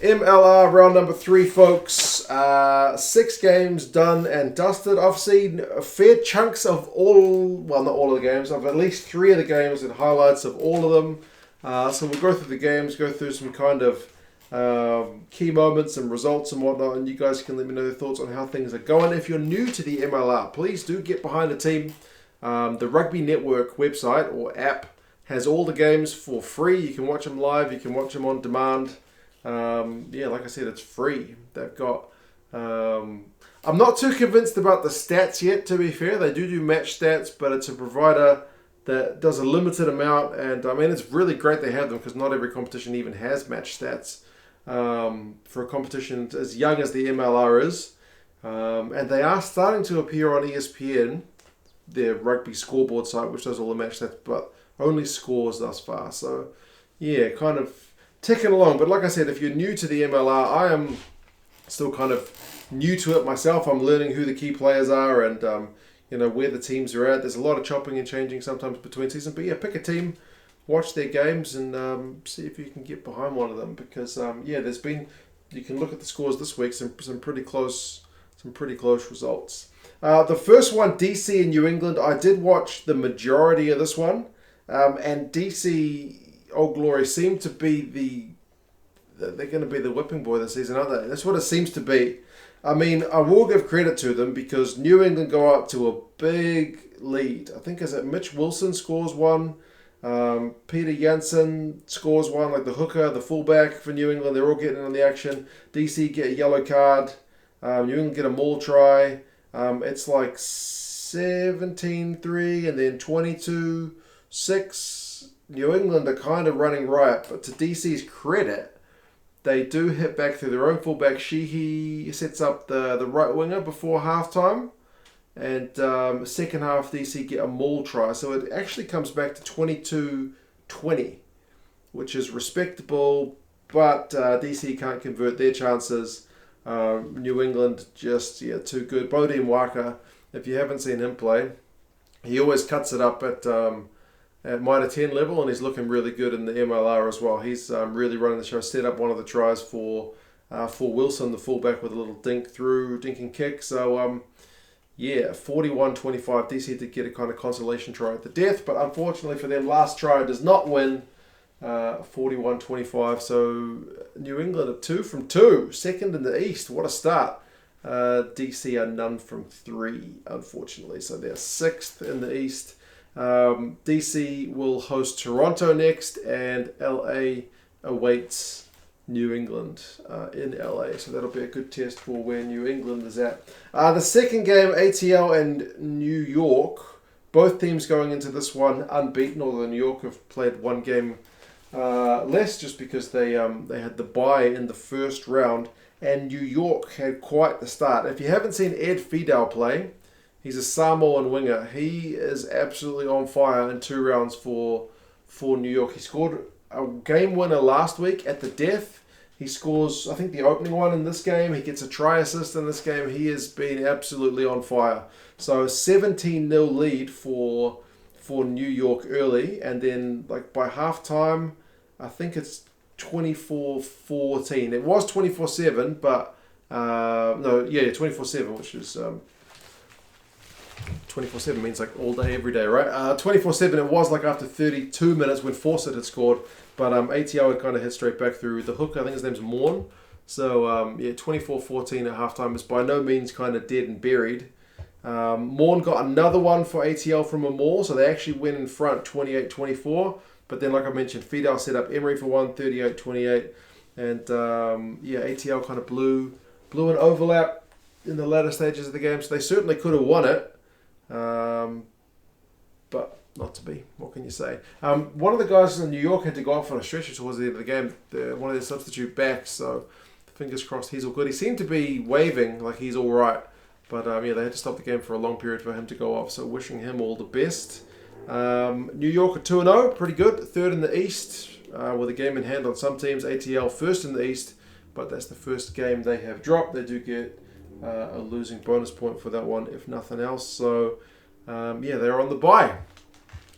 MLR round number 3, folks. 6 games done and dusted. I've seen fair chunks of well, not all of the games, of at least 3 of the games and highlights of all of them. So we'll go through the games, go through some kind of key moments and results and whatnot, and you guys can let me know your thoughts on how things are going. If you're new to the MLR, please do get behind the team. The Rugby Network website or app has all the games for free. You can watch them live, you can watch them on demand. Like I said, it's free. They've got I'm not too convinced about the stats yet, to be fair. They do match stats, but it's a provider that does a limited amount, and I mean, it's really great they have them because not every competition even has match stats for a competition as young as the MLR is. And they are starting to appear on ESPN, their rugby scoreboard site, which does all the match stats, but only scores thus far. So yeah, kind of ticking along. But like I said, if you're new to the MLR, I am still kind of new to it myself. I'm learning who the key players are and where the teams are at. There's a lot of chopping and changing sometimes between seasons. But yeah, pick a team, watch their games, and see if you can get behind one of them. Because there's been, you can look at the scores this week, some pretty close results. The first one, DC in New England. I did watch the majority of this one, and DC Old Glory seem to be they're going to be the whipping boy this season, aren't they? That's what it seems to be. I mean, I will give credit to them because New England go up to a big lead. I think is it Mitch Wilson scores one, Peter Jansen scores one, like the hooker, the fullback for New England. They're all getting in on the action. DC get a yellow card. New England get a maul try. It's like 17-3 and then 22-6. New England are kind of running riot, but to DC's credit, they do hit back through their own fullback. Sheehy sets up the right winger before halftime, and second half DC get a maul try. So it actually comes back to 22-20, which is respectable, but DC can't convert their chances. New England just too good. Bodine Waka, if you haven't seen him play, he always cuts it up at minor 10 level, and he's looking really good in the MLR as well. He's really running the show. Set up one of the tries for Wilson, the fullback, with a little dinking kick. So 41-25. DC did get a kind of consolation try at the death, but unfortunately for them, last try does not win. 41-25. So New England are 2 from 2, second in the East. What a start. DC are none from 3, unfortunately. So they're 6th in the East. DC will host Toronto next, and LA awaits New England in LA. So that'll be a good test for where New England is at. The second game, ATL and New York. Both teams going into this one unbeaten, although New York have played one game less just because they had the bye in the first round, and New York had quite the start. If you haven't seen Ed Fidel play, he's a Samoan winger. He is absolutely on fire in 2 rounds for New York. He scored a game winner last week at the death. He scores, I think, the opening one in this game. He gets a try assist in this game. He has been absolutely on fire. So 17-0 lead for New York early, and then like by halftime, I think it's 24-14. It was 24-7, but 24-7, which is 24-7 means like all day, every day, right? 24-7, it was like after 32 minutes when Fawcett had scored, but ATL had kind of hit straight back through the hooker. I think his name's Morn. So 24-14 at halftime is by no means kind of dead and buried. Morn got another one for ATL from a maul, so they actually went in front 28-24. But then, like I mentioned, Fidel set up Emery for one, 38-28. And ATL kind of blew an overlap in the latter stages of the game, so they certainly could have won it. But not to be. What can you say? One of the guys in New York had to go off on a stretcher towards the end of the game. One of their substitute backs, so fingers crossed he's all good. He seemed to be waving like he's all right. But they had to stop the game for a long period for him to go off, so wishing him all the best. New York are 2-0, pretty good. 3rd in the East, with a game in hand on some teams. ATL 1st in the East, but that's the first game they have dropped. They do get a losing bonus point for that one, if nothing else. So, they're on the bye.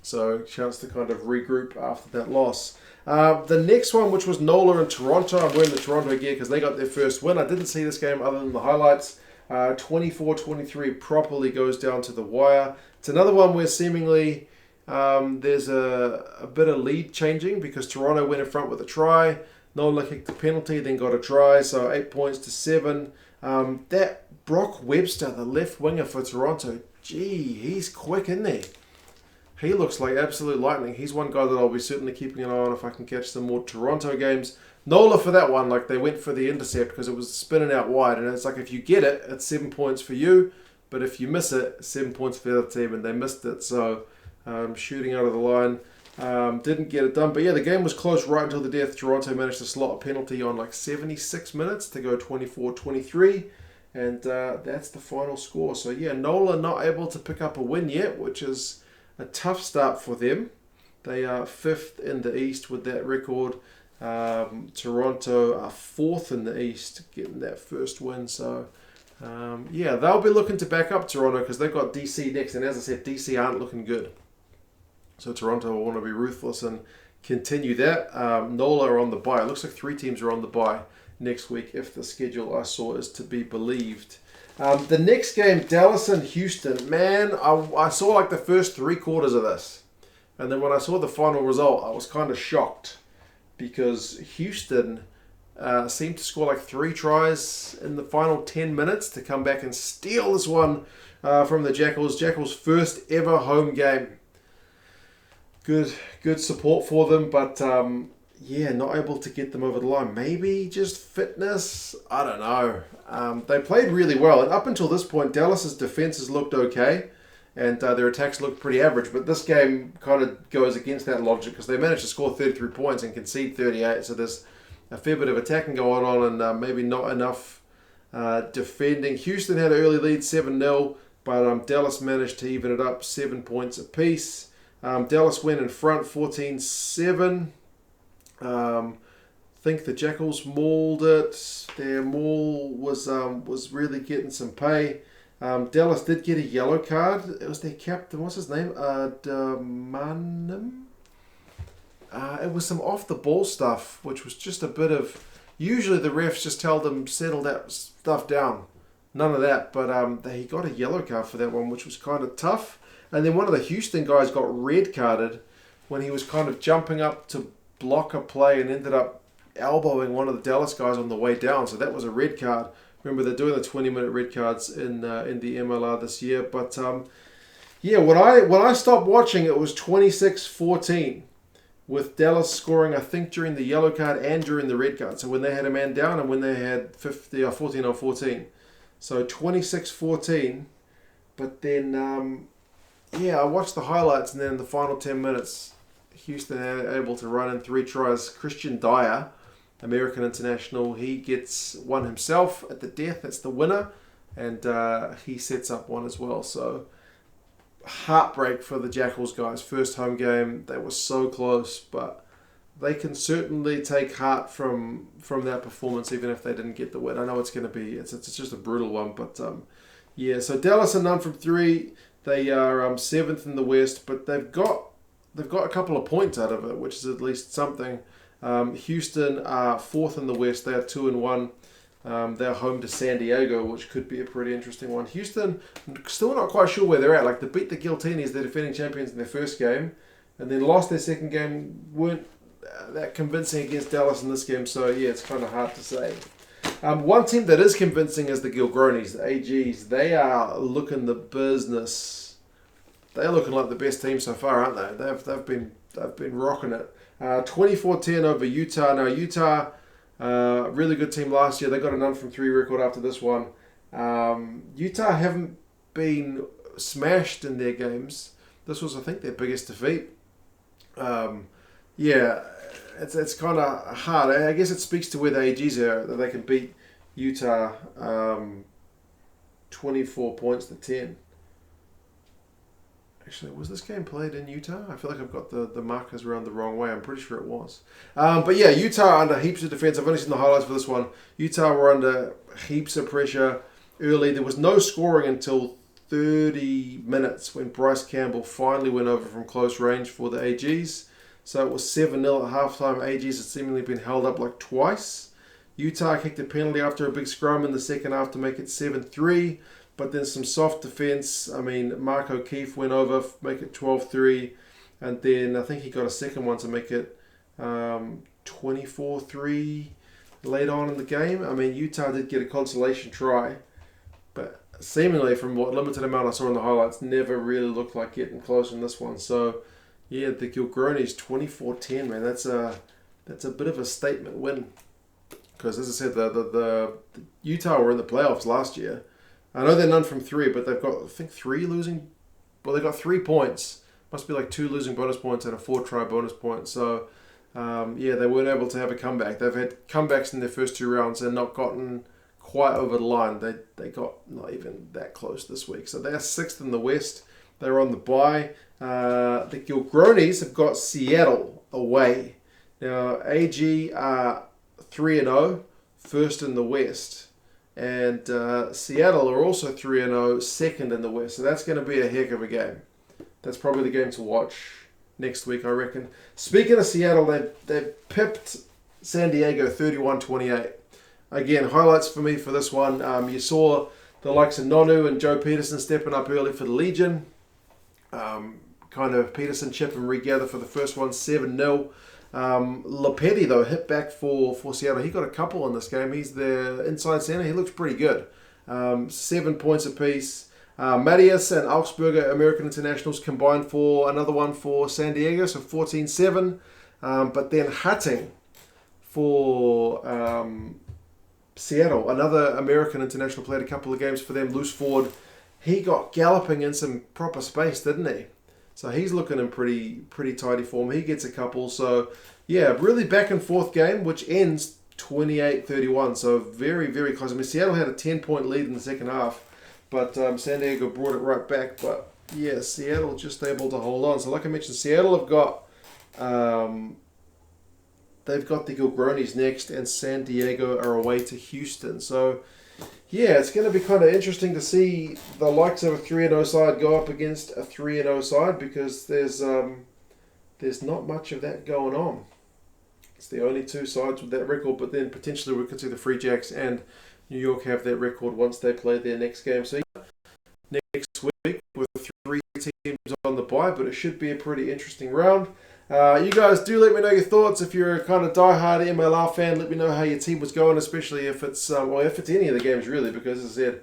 So, chance to kind of regroup after that loss. The next one, which was NOLA and Toronto, I'm wearing the Toronto gear because they got their first win. I didn't see this game other than the highlights. 24-23 properly goes down to the wire. It's another one where seemingly there's a bit of lead changing because Toronto went in front with a try. NOLA kicked the penalty, then got a try, so 8 points to 7. That Brock Webster, the left winger for Toronto, gee, he's quick, isn't he? He looks like absolute lightning. He's one guy that I'll be certainly keeping an eye on if I can catch some more Toronto games. NOLA for that one, like they went for the intercept because it was spinning out wide. And it's like if you get it, it's 7 points for you. But if you miss it, 7 points for the other team. And they missed it. So shooting out of the line. Didn't get it done. But yeah, the game was close right until the death. Toronto managed to slot a penalty on like 76 minutes to go 24-23. And that's the final score. So yeah, NOLA not able to pick up a win yet, which is a tough start for them. They are 5th in the East with that record. Toronto are 4th in the East, getting that first win. So, yeah, they'll be looking to back up Toronto because they've got DC next. And as I said, DC aren't looking good. So Toronto will want to be ruthless and continue that. NOLA are on the bye. It looks like 3 teams are on the bye next week if the schedule I saw is to be believed. The next game, Dallas and Houston. Man, I saw like the first 3 quarters of this. And then when I saw the final result, I was kind of shocked. Because Houston seemed to score like 3 tries in the final 10 minutes to come back and steal this one from the Jackals. Jackals' first ever home game. Good support for them, but yeah, not able to get them over the line. Maybe just fitness? I don't know. They played really well, and up until this point, Dallas's defenses looked okay, and their attacks looked pretty average. But this game kind of goes against that logic because they managed to score 33 points and concede 38. So there's a fair bit of attacking going on and maybe not enough defending. Houston had an early lead, 7-0, but Dallas managed to even it up 7 points apiece. Dallas went in front 14-7. I think the Jackals mauled it. Their maul was really getting some pay. Dallas did get a yellow card. It was their captain. What's his name? Damanum? It was some off-the-ball stuff, which was just a bit of... Usually the refs just tell them, settle that stuff down. None of that. But he got a yellow card for that one, which was kind of tough. And then one of the Houston guys got red carded when he was kind of jumping up to block a play and ended up elbowing one of the Dallas guys on the way down. So that was a red card. Remember, they're doing the 20-minute red cards in the MLR this year. But yeah, when I stopped watching, it was 26-14 with Dallas scoring, I think, during the yellow card and during the red card. So when they had a man down and when they had 14-14. So 26-14. But then, yeah, I watched the highlights and then in the final 10 minutes, Houston able to run in 3 tries. Christian Dyer, American international, he gets one himself at the death. That's the winner. And he sets up one as well. So heartbreak for the Jackals guys. First home game. They were so close. But they can certainly take heart from that performance even if they didn't get the win. I know it's going to be, it's just a brutal one. But yeah, so Dallas are none from 3. They are 7th in the West. But they've got a couple of points out of it, which is at least something. Houston are 4th in the West. They are 2-1. They're home to San Diego, which could be a pretty interesting one. Houston, still not quite sure where they're at. Like, they beat the Giltinis, the defending champions, in their first game, and then lost their second game. Weren't that convincing against Dallas in this game, so yeah, it's kind of hard to say. One team that is convincing is the Gilgronis, the AGs. They are looking the business. They're looking like the best team so far, aren't they? They've been rocking it. 24-10 over Utah. Now Utah, really good team last year. They got a none from 3 record after this one. Utah haven't been smashed in their games. This was, I think, their biggest defeat. Yeah, it's kind of hard. I guess it speaks to where the AGs are, that they can beat Utah 24 points to 10. Actually, was this game played in Utah? I feel like I've got the markers around the wrong way. I'm pretty sure it was. But yeah, Utah under heaps of defense. I've only seen the highlights for this one. Utah were under heaps of pressure early. There was no scoring until 30 minutes when Bryce Campbell finally went over from close range for the AGs. So it was 7-0 at halftime. AG's had seemingly been held up like twice. Utah kicked a penalty after a big scrum in the second half to make it 7-3. But then some soft defence. I mean, Mark O'Keefe went over, make it 12-3. And then I think he got a second one to make it 24-3 later on in the game. I mean, Utah did get a consolation try. But seemingly, from what limited amount I saw in the highlights, never really looked like getting close in this one. So, yeah, the Gilgronis 24-10, man. That's a bit of a statement win. Because, as I said, the Utah were in the playoffs last year. I know they're none from 3, but they've got, I think, 3 losing. Well, they got 3 points. Must be like 2 losing bonus points and a 4-try bonus point. So, yeah, they weren't able to have a comeback. They've had comebacks in their first 2 rounds and not gotten quite over the line. They got not even that close this week. So they're 6th in the West. They're on the bye. The Gilgronis have got Seattle away. Now, AG are 3-0, first in the West. And Seattle are also 3-0, second in the West. So that's going to be a heck of a game. That's probably the game to watch next week, I reckon. Speaking of Seattle, they've pipped San Diego 31-28. Again, highlights for me for this one. You saw the likes of Nonu and Joe Peterson stepping up early for the Legion. Kind of Peterson chip and regather for the first one, 7-0. Lopetti, though, hit back for Seattle. He got a couple in this game. He's the inside center. He looks pretty good. 7 points apiece. Marius and Augsburger American Internationals combined for another one for San Diego, so 14-7. But then Hutting for Seattle, another American International, played a couple of games for them. Loose forward. He got galloping in some proper space, didn't he? So he's looking in pretty tidy form. He gets a couple. So, yeah, really back and forth game, which ends 28-31. So very, very close. I mean, Seattle had a 10-point lead in the second half, but San Diego brought it right back. But, yeah, Seattle just able to hold on. So, like I mentioned, Seattle have got they've got the Gilgronis next, and San Diego are away to Houston. So, yeah, it's going to be kind of interesting to see the likes of a 3-0 side go up against a 3-0 side, because there's not much of that going on. It's the only 2 sides with that record, but then potentially we could see the Free Jacks and New York have that record once they play their next game. So next week with 3 teams on the bye, but it should be a pretty interesting round. You guys do let me know your thoughts. If you're a kind of diehard MLR fan, let me know how your team was going, especially if it's if it's any of the games really, because as I said,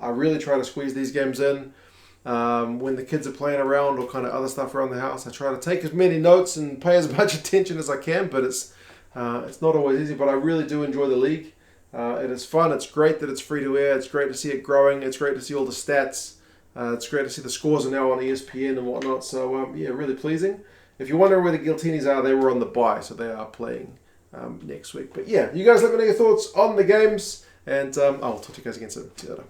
I really try to squeeze these games in when the kids are playing around or kind of other stuff around the house. I try to take as many notes and pay as much attention as I can, but it's not always easy. But I really do enjoy the league. It is fun. It's great that it's free to air. It's great to see it growing. It's great to see all the stats. It's great to see the scores are now on ESPN and whatnot. So yeah, really pleasing. If you're wondering where the Giltinis are, they were on the bye, so they are playing next week. But yeah, you guys let me know your thoughts on the games, and I'll talk to you guys again soon. See you later.